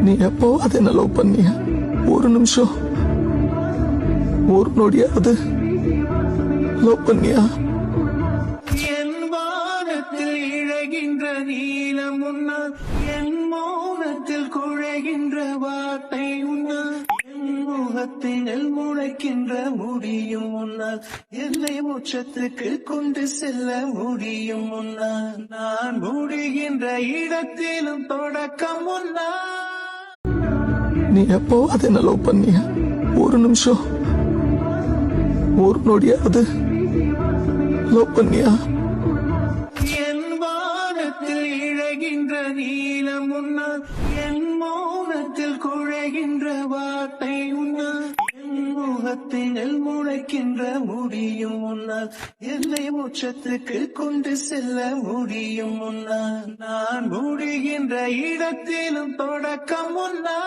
நீ எப்போ அதை என்ன லவ் பண்ணிய? ஒரு நிமிஷம், ஒரு நொடியாவது லவ் பண்ணியா? என் வானத்தில் இழகின்ற நீலம் உன்னால், என் மௌனத்தில் குழைகின்ற வார்த்தை உன்னால், என் முகத்தினில் முளைக்கின்ற முடியும் உன்னால், என்னை உச்சத்துக்கு கொண்டு செல்ல முடியும் உன்னால், நான் முடிகின்ற இடத்திலும் தொடக்கம் உன்னால். நீ எப்போ அதை என்ன லவ் பண்ணிய? ஒரு நிமிஷம், ஒரு நொடியாவது லவ் பண்ணியா? என் வானத்தில் இழகின்ற நீலம் உன்னால், என் மௌனத்தில் குழைகின்ற வார்த்தை உன்னால், என் முகத்தினில் முளைக்கின்ற முடியும் உன்னால், என்னை உச்சத்துக்கு கொண்டு செல்ல முடியும் உன்னால், நான் முடிகின்ற இடத்திலும் தொடக்கம் உன்னால்.